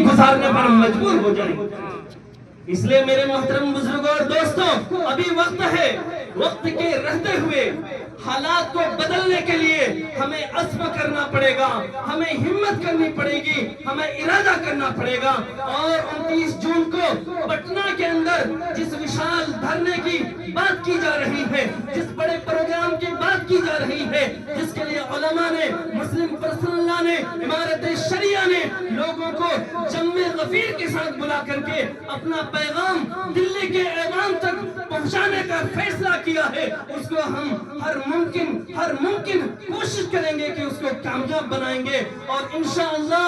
گزارنے پر مجبور ہو جائیں۔ اس لیے میرے محترم بزرگوں اور دوستوں، ابھی وقت ہے، وقت کے رہتے ہوئے حالات کو بدلنے کے لیے ہمیں عزم کرنا پڑے گا، ہمیں ہمت کرنی پڑے گی، ہمیں ارادہ کرنا پڑے گا۔ اور 29 جون کو پٹنہ کے اندر جس وشال دھرنے کی بات کی جا رہی ہے، جس بڑے پروگرام کی بات کی جا رہی ہے، جس کے لیے علماء نے، مسلم پرسنل لا نے، امارت شریعہ نے لوگوں کو جمع غفیر کے ساتھ بلا کر کے اپنا پیغام دلی کے ایوان تک پہنچانے کا فیصلہ کیا ہے، اس کو ہم ہر ممکن کوشش کریں گے کہ اس کو کامیاب بنائیں گے۔ اور انشاءاللہ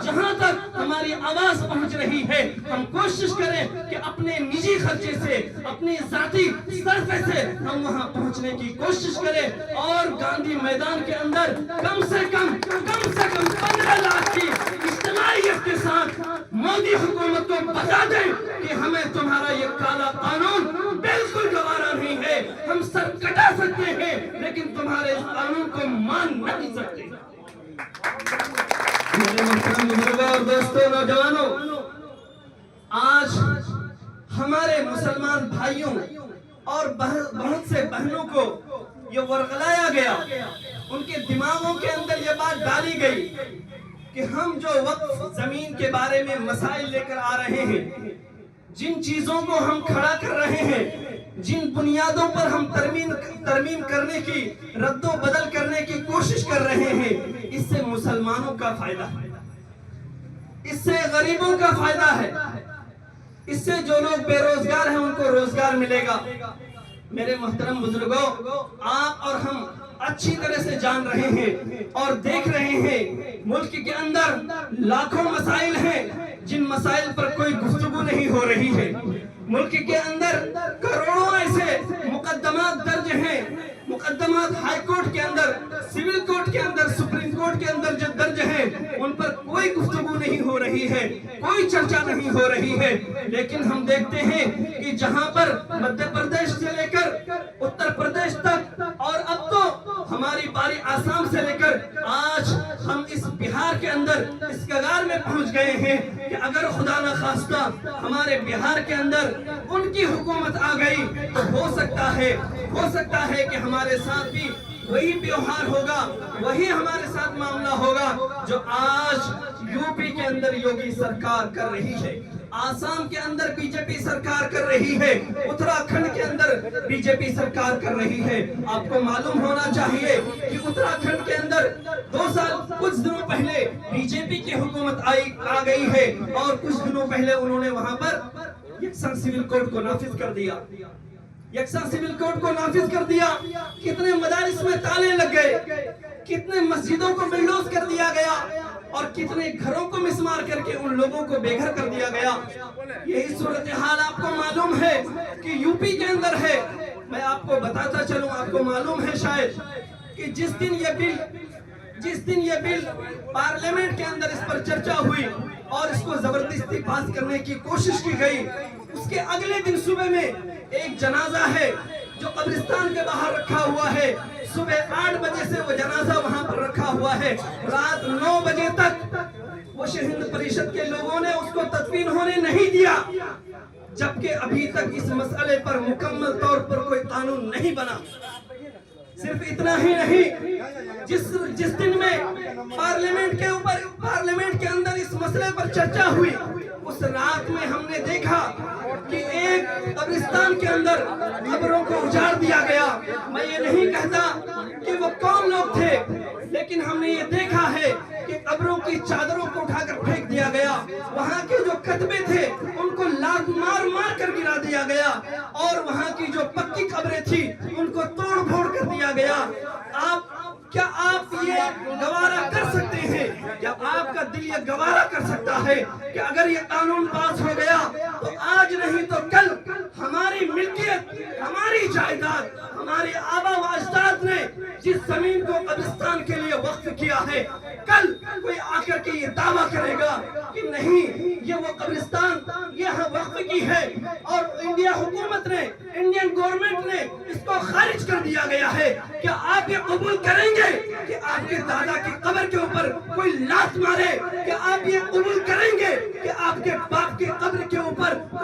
جہاں تک ہماری آواز پہنچ رہی ہے، ہم کوشش کریں کہ اپنے نجی خرچے سے، اپنی ذاتی صرفے سے ہم وہاں پہنچنے کی کوشش کریں، اور گاندھی میدان کے اندر کم سے کم 15 لاکھ کی اجتماعیت کے ساتھ مودی حکومت کو بتا دیں کہ ہمیں تمہارا یہ کالا قانون بالکل گوارا نہیں ہے، ہم سر کٹا سکتے ہیں لیکن تمہارے اس قانون کو مان نہیں سکتے۔ میرے محترم بزرگوں اور دوستوں، نوجوانوں، آج ہمارے مسلمان بھائیوں اور بہت سے بہنوں کو یہ ورغلایا گیا، ان کے دماغوں کے اندر یہ بات ڈالی گئی کہ ہم جو وقف زمین کے بارے میں مسائل لے کر آ رہے ہیں، جن چیزوں کو ہم کھڑا کر رہے ہیں، جن بنیادوں پر ہم ترمیم کرنے کی، رد و بدل کرنے کی کوشش کر رہے ہیں، اس سے مسلمانوں کا فائدہ ہے، اس سے غریبوں کا فائدہ ہے، اس سے جو لوگ بے روزگار ہیں ان کو روزگار ملے گا۔ میرے محترم بزرگوں، آپ اور ہم اچھی طرح سے جان رہے ہیں اور دیکھ رہے ہیں، ملک کے اندر لاکھوں مسائل ہیں جن مسائل پر کوئی گفتگو نہیں ہو رہی ہے۔ ملک کے اندر کروڑوں ایسے مقدمات درج ہیں، مقدمات ہائی کورٹ کے اندر، سول کورٹ کے اندر، سپریم کورٹ کے اندر جو درج ہیں، ان پر کوئی گفتگو نہیں ہو رہی ہے، کوئی چرچا نہیں ہو رہی ہے۔ لیکن ہم دیکھتے ہیں کہ جہاں پر مدھیہ پردیش سے لے کر اتر پردیش تک، اور اب تو ہماری باری آسام سے لے کر آج ہم اس بہار کے اندر اس کگار میں پہنچ گئے ہیں کہ اگر خدا نہ خواستہ ہمارے بہار کے اندر ان کی حکومت آ گئی تو ہو سکتا ہے کہ ہمارے ساتھ بھی وہی بیوہار ہوگا، وہی ہمارے ساتھ معاملہ ہوگا جو آج یو پی کے اندر یوگی سرکار کر رہی ہے، آسام کے اندر بی جے پی سرکار کر رہی ہے، اتراکھنڈ کے اندر بی جے پی سرکار کر رہی ہے۔ آپ کو معلوم ہونا چاہیے کہ اتراکھنڈ کے اندر 2 سال کچھ دنوں پہلے بی جے پی کی حکومت آ گئی ہے، اور کچھ دنوں پہلے انہوں نے وہاں پر یکساں سول کوڈ کو نافذ کر دیا، یکساں سول کوڈ کو نافذ کر دیا۔ کتنے مدارس میں تالے لگ گئے، کتنے مسجدوں کو بلڈوز کر دیا گیا، اور کتنے گھروں کو مسمار کر کے ان لوگوں کو بے گھر کر دیا گیا۔ یہی صورتحال آپ کو معلوم ہے کہ یو پی کے اندر ہے۔ میں آپ کو بتاتا چلوں، آپ کو معلوم ہے شاید کہ جس دن یہ بل پارلیمنٹ کے اندر اس پر چرچا ہوئی اور اس کو زبردستی پاس کرنے کی کوشش کی گئی، اس کے اگلے دن صبح میں ایک جنازہ ہے جو قبرستان کے باہر رکھا ہوا ہے، صبح 8 بجے سے وہ جنازہ وہاں پر رکھا ہوا ہے، رات 9 بجے تک وشو ہند پریشد کے لوگوں نے اس کو تدفین ہونے نہیں دیا، جبکہ ابھی تک اس مسئلے پر مکمل طور پر کوئی قانون نہیں بنا۔ صرف اتنا ہی نہیں، جس دن میں پارلیمنٹ کے اندر اس مسئلے پر چرچا ہوئی، اس رات میں ہم نے دیکھا کہ ایک قبرستان کے اندر قبروں کو اجاڑ دیا گیا۔ میں یہ نہیں کہتا کہ وہ کون لوگ تھے، لیکن ہم نے یہ دیکھا ہے کہ قبروں کی چادروں کو اٹھا کر پھینک دیا گیا، وہاں کے جو کتبے تھے ان کو لات مار کر گرا دیا گیا، اور وہاں کی جو پکی قبریں تھی ان کو توڑ پھوڑ کر دیا گیا۔ کیا آپ یہ گوارا کر سکتے ہیں؟ کیا آپ کا دل یہ گوارا کر سکتا ہے کہ اگر یہ قانون پاس ہو گیا تو آج نہیں تو کل ہماری ملکیت، ہماری جائیداد، ہمارے آبا و اجداد نے جس زمین کو قبرستان کے لیے وقف کیا ہے، کل کوئی آ کر کے یہ دعویٰ کرے گا کہ نہیں، یہ وہ قبرستان یہ وقف کی ہے، اور انڈیا حکومت نے، انڈین گورنمنٹ نے اس کو خارج کر دیا گیا ہے، کیا آپ یہ قبول کریں گے کہ آپ کے دادا کی قبر کے اوپر کوئی لات مارے؟ کیا آپ